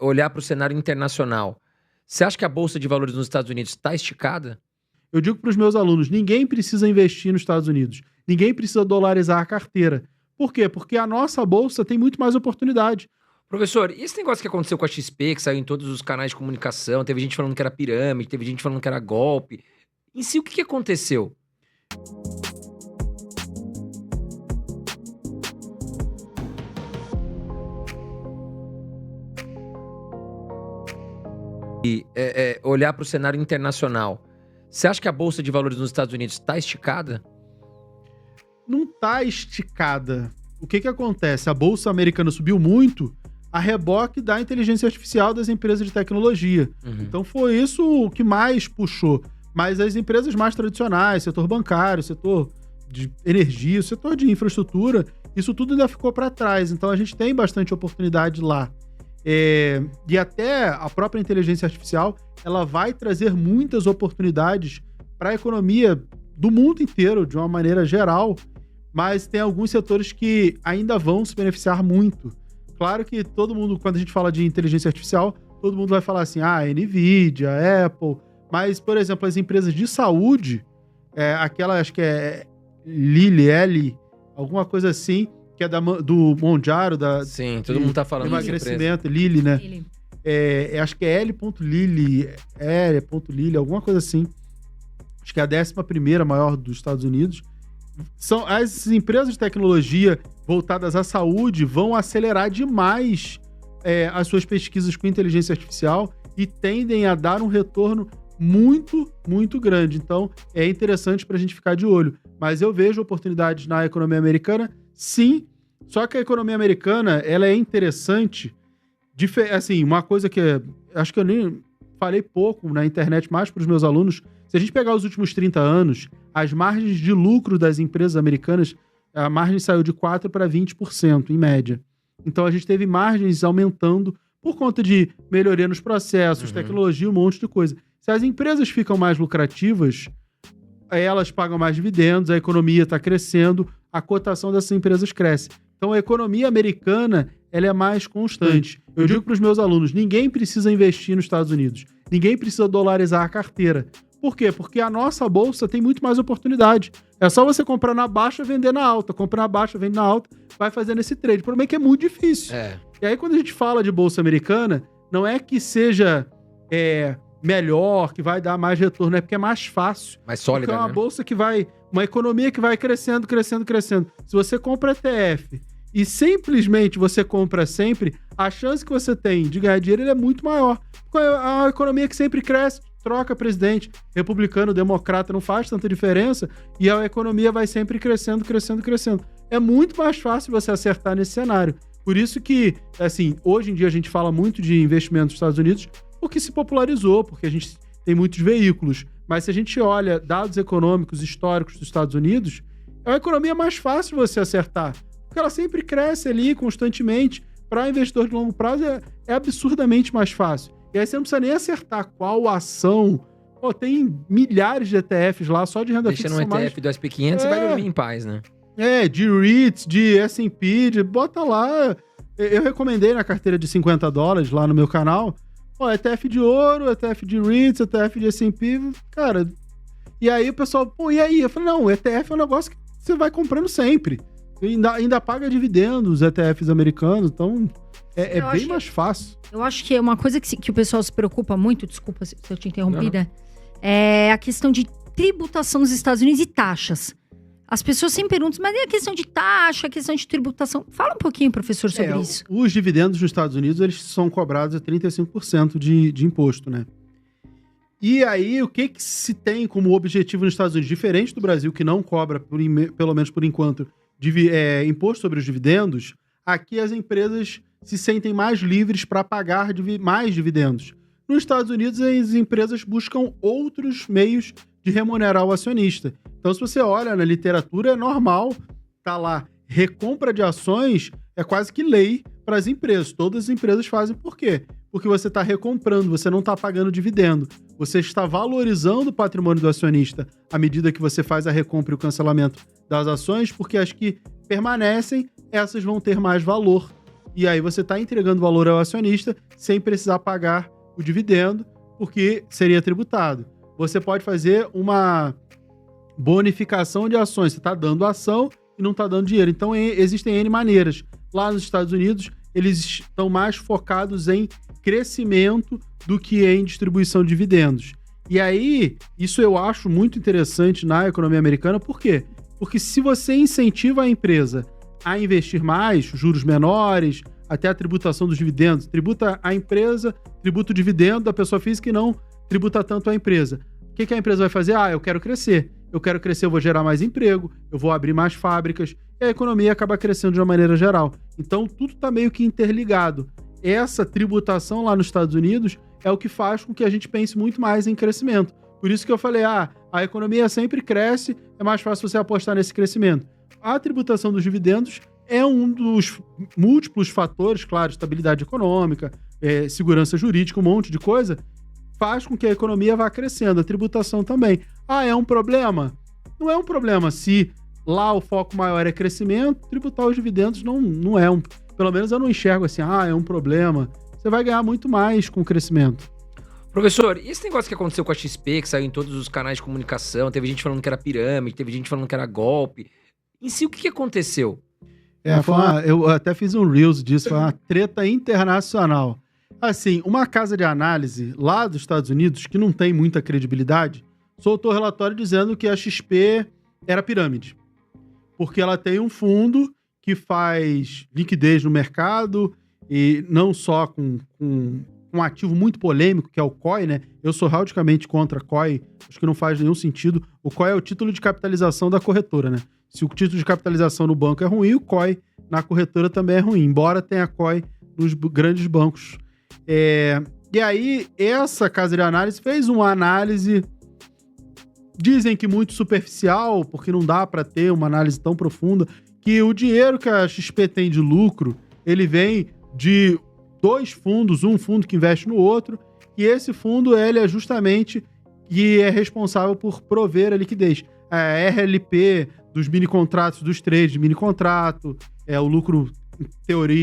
Olhar para o cenário internacional, você acha que a Bolsa de Valores nos Estados Unidos está esticada? Eu digo para os meus alunos, ninguém precisa investir nos Estados Unidos. Ninguém precisa dolarizar a carteira. Por quê? Porque a nossa bolsa tem muito mais oportunidade. Professor, e esse negócio que aconteceu com a XP, que saiu em todos os canais de comunicação, teve gente falando que era pirâmide, teve gente falando que era golpe. Em si, o que aconteceu? Olhar para o cenário internacional, você acha que a Bolsa de Valores nos Estados Unidos está esticada? Não está esticada. O que acontece? A Bolsa americana subiu muito a reboque da inteligência artificial das empresas de tecnologia. Então foi isso o que mais puxou. Mas as empresas mais tradicionais, setor bancário, setor de energia, setor de infraestrutura, isso tudo ainda ficou para trás. Então a gente tem bastante oportunidade lá. E até a própria inteligência artificial, ela vai trazer muitas oportunidades para a economia do mundo inteiro, de uma maneira geral, mas tem alguns setores que ainda vão se beneficiar muito. Claro que todo mundo, quando a gente fala de inteligência artificial, todo mundo vai falar assim, Nvidia, Apple, mas, por exemplo, as empresas de saúde, aquela, acho que é Lilly, alguma coisa assim, que é do Mondiaro, Sim, todo mundo tá falando de emagrecimento, Lilly, né? Lilly. Acho que é L.Lilly, alguma coisa assim. Acho que é a 11ª maior dos Estados Unidos. São as empresas de tecnologia voltadas à saúde vão acelerar demais as suas pesquisas com inteligência artificial e tendem a dar um retorno muito, muito grande. Então, é interessante para a gente ficar de olho. Mas eu vejo oportunidades na economia americana, sim. Só que a economia americana, ela é interessante. Assim, uma coisa que acho que eu nem falei pouco na internet, mais para os meus alunos. Se a gente pegar os últimos 30 anos, as margens de lucro das empresas americanas, a margem saiu de 4% para 20%, em média. Então, a gente teve margens aumentando por conta de melhoria nos processos, tecnologia, um monte de coisa. Se as empresas ficam mais lucrativas, elas pagam mais dividendos, a economia está crescendo, a cotação dessas empresas cresce. Então, a economia americana, ela é mais constante. Eu digo para os meus alunos, ninguém precisa investir nos Estados Unidos. Ninguém precisa dolarizar a carteira. Por quê? Porque a nossa bolsa tem muito mais oportunidade. É só você comprar na baixa, vender na alta. Comprar na baixa, vender na alta, vai fazendo esse trade. O problema é que é muito difícil. E aí, quando a gente fala de bolsa americana, não é que seja melhor, que vai dar mais retorno, é porque é mais fácil. Mais sólida, porque é uma bolsa que vai... Uma economia que vai crescendo, crescendo, crescendo. Se você compra ETF e simplesmente você compra sempre, a chance que você tem de ganhar dinheiro é muito maior. Porque é uma economia que sempre cresce, troca presidente, republicano, democrata, não faz tanta diferença, e a economia vai sempre crescendo, crescendo, crescendo. É muito mais fácil você acertar nesse cenário. Por isso que, assim, hoje em dia a gente fala muito de investimento nos Estados Unidos, porque se popularizou, porque a gente tem muitos veículos. Mas se a gente olha dados econômicos históricos dos Estados Unidos, é uma economia mais fácil de você acertar. Porque ela sempre cresce ali constantemente. Para investidor de longo prazo é absurdamente mais fácil. E aí você não precisa nem acertar qual ação. Pô, tem milhares de ETFs lá, só de renda fixa. Deixa no ETF do SP500, você vai dormir em paz, né? De REITs, de S&P, bota lá. Eu recomendei na carteira de $50 lá no meu canal. ETF de ouro, ETF de REITs, ETF de S&P, cara. E aí o pessoal, e aí? Eu falei, não, o ETF é um negócio que você vai comprando sempre. Ainda paga dividendos, ETFs americanos, então é bem mais fácil. Eu acho que é uma coisa que o pessoal se preocupa muito, desculpa se eu te interrompida, é a questão de tributação nos Estados Unidos e taxas. As pessoas sempre perguntam, mas é a questão de taxa, a questão de tributação. Fala um pouquinho, professor, sobre isso. Os dividendos nos Estados Unidos, eles são cobrados a 35% de imposto, né? E aí, o que se tem como objetivo nos Estados Unidos? Diferente do Brasil, que não cobra, pelo menos por enquanto, imposto sobre os dividendos, aqui as empresas se sentem mais livres para pagar mais dividendos. Nos Estados Unidos, as empresas buscam outros meios de remunerar o acionista. Então, se você olha na literatura, é normal, tá lá, recompra de ações é quase que lei para as empresas. Todas as empresas fazem. Por quê? Porque você está recomprando, você não está pagando dividendo. Você está valorizando o patrimônio do acionista à medida que você faz a recompra e o cancelamento das ações, porque as que permanecem, essas vão ter mais valor. e aí você está entregando valor ao acionista sem precisar pagar o dividendo, porque seria tributado. Você pode fazer uma bonificação de ações. Você está dando ação e não está dando dinheiro. Então, existem N maneiras. Lá nos Estados Unidos, eles estão mais focados em crescimento do que em distribuição de dividendos. E aí, isso eu acho muito interessante na economia americana. Por quê? Porque se você incentiva a empresa a investir mais, juros menores, até a tributação dos dividendos, tributa a empresa, tributa o dividendo da pessoa física e não tributa tanto a empresa. O que a empresa vai fazer? Eu quero crescer. Eu quero crescer, eu vou gerar mais emprego, eu vou abrir mais fábricas, e a economia acaba crescendo de uma maneira geral. Então, tudo está meio que interligado. Essa tributação lá nos Estados Unidos é o que faz com que a gente pense muito mais em crescimento. Por isso que eu falei, a economia sempre cresce, é mais fácil você apostar nesse crescimento. A tributação dos dividendos é um dos múltiplos fatores, claro, estabilidade econômica, segurança jurídica, um monte de coisa, faz com que a economia vá crescendo. A tributação também. É um problema? Não é um problema. Se lá o foco maior é crescimento, tributar os dividendos não é um... Pelo menos eu não enxergo assim, é um problema. Você vai ganhar muito mais com o crescimento. Professor, e esse negócio que aconteceu com a XP, que saiu em todos os canais de comunicação, teve gente falando que era pirâmide, teve gente falando que era golpe. Em si, o que aconteceu? Eu até fiz um Reels disso, foi uma treta internacional. Assim, uma casa de análise lá dos Estados Unidos, que não tem muita credibilidade, soltou relatório dizendo que a XP era pirâmide. Porque ela tem um fundo que faz liquidez no mercado, e não só com um ativo muito polêmico, que é o COI, né? Eu sou radicalmente contra COI, acho que não faz nenhum sentido. O COI é o título de capitalização da corretora, né? Se o título de capitalização no banco é ruim, o COI na corretora também é ruim, embora tenha COI nos grandes bancos. E aí, essa casa de análise fez uma análise, dizem que muito superficial, porque não dá para ter uma análise tão profunda, que o dinheiro que a XP tem de lucro, ele vem de dois fundos, um fundo que investe no outro, e esse fundo ele é justamente que é responsável por prover a liquidez. A RLP dos mini-contratos, dos trades de mini-contrato, o lucro,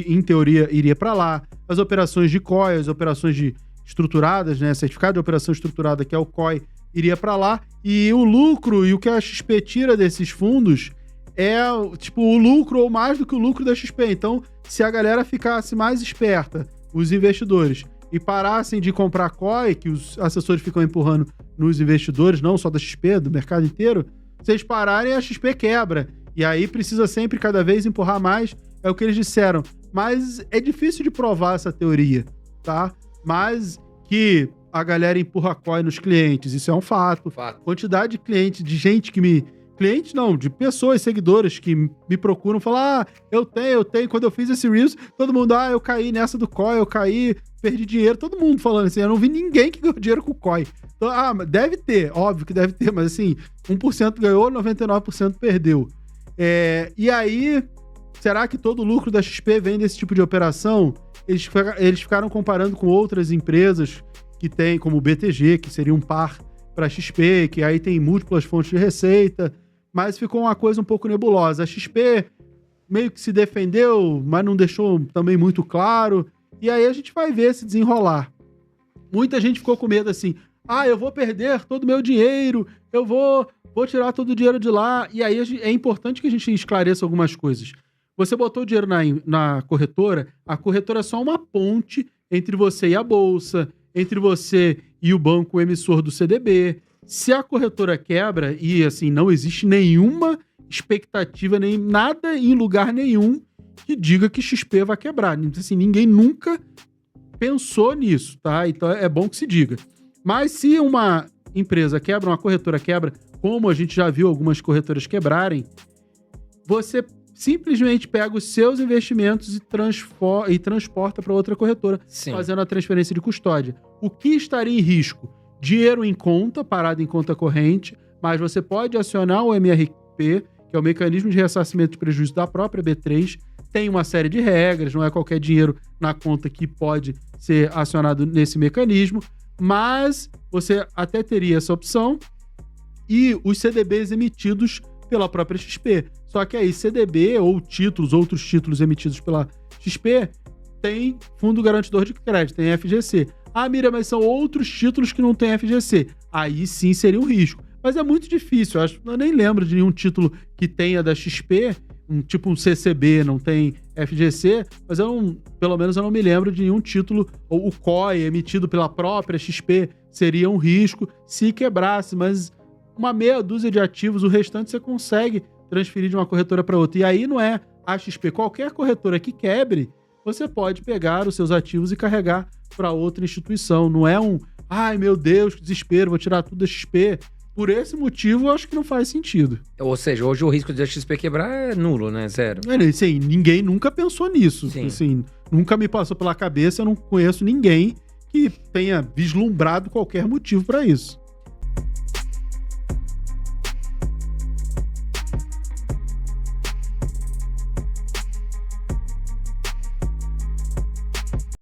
em teoria, iria para lá. As operações de COI, as operações estruturadas, né, certificado de operação estruturada, que é o COI, iria para lá. E o lucro e o que a XP tira desses fundos é, tipo, o lucro ou mais do que o lucro da XP. Então, se a galera ficasse mais esperta, os investidores, e parassem de comprar COI, que os assessores ficam empurrando nos investidores, não só da XP, do mercado inteiro, se eles pararem, a XP quebra. E aí precisa sempre, cada vez, empurrar mais. É o que eles disseram. Mas é difícil de provar essa teoria, tá? Mas que a galera empurra COI nos clientes, isso é um fato. Quantidade de clientes, de gente que me... Clientes não, de pessoas, seguidores que me procuram, falam, eu tenho. Quando eu fiz esse Reels, todo mundo, eu caí nessa do COI, eu caí, perdi dinheiro. Todo mundo falando assim, eu não vi ninguém que ganhou dinheiro com o COI. Então, deve ter, óbvio que deve ter, mas assim, 1% ganhou, 99% perdeu. E aí, será que todo o lucro da XP vem desse tipo de operação? Eles ficaram comparando com outras empresas que tem, como o BTG, que seria um par para a XP, que aí tem múltiplas fontes de receita, mas ficou uma coisa um pouco nebulosa. A XP meio que se defendeu, mas não deixou também muito claro, e aí a gente vai ver se desenrolar. Muita gente ficou com medo assim, eu vou perder todo o meu dinheiro, eu vou tirar todo o dinheiro de lá, e aí é importante que a gente esclareça algumas coisas. Você botou o dinheiro na corretora, a corretora é só uma ponte entre você e a bolsa, entre você e o banco emissor do CDB. Se a corretora quebra e, assim, não existe nenhuma expectativa, nem nada em lugar nenhum que diga que XP vai quebrar. Assim, ninguém nunca pensou nisso, tá? Então é bom que se diga. Mas se uma empresa quebra, uma corretora quebra, como a gente já viu algumas corretoras quebrarem, você simplesmente pega os seus investimentos e transporta para outra corretora, Sim. fazendo a transferência de custódia. O que estaria em risco? Dinheiro em conta, parado em conta corrente, mas você pode acionar o MRP, que é o mecanismo de ressarcimento de prejuízo da própria B3, tem uma série de regras, não é qualquer dinheiro na conta que pode ser acionado nesse mecanismo, mas você até teria essa opção, e os CDBs emitidos pela própria XP. Só que aí CDB ou outros títulos emitidos pela XP tem Fundo Garantidor de Crédito, tem FGC. Ah, Miriam, mas são outros títulos que não tem FGC. Aí sim seria um risco. Mas é muito difícil. Eu nem lembro de nenhum título que tenha da XP, tipo um CCB, não tem FGC, mas pelo menos eu não me lembro de nenhum título, ou o COI emitido pela própria XP seria um risco se quebrasse, mas uma meia dúzia de ativos, o restante você consegue transferir de uma corretora para outra. E aí não é a XP, qualquer corretora que quebre, você pode pegar os seus ativos e carregar para outra instituição. Não é ai meu Deus, que desespero, vou tirar tudo da XP. Por esse motivo, eu acho que não faz sentido. Ou seja, hoje o risco de a XP quebrar é nulo, né? Zero. Assim, ninguém nunca pensou nisso. Sim. Assim, nunca me passou pela cabeça, eu não conheço ninguém que tenha vislumbrado qualquer motivo para isso.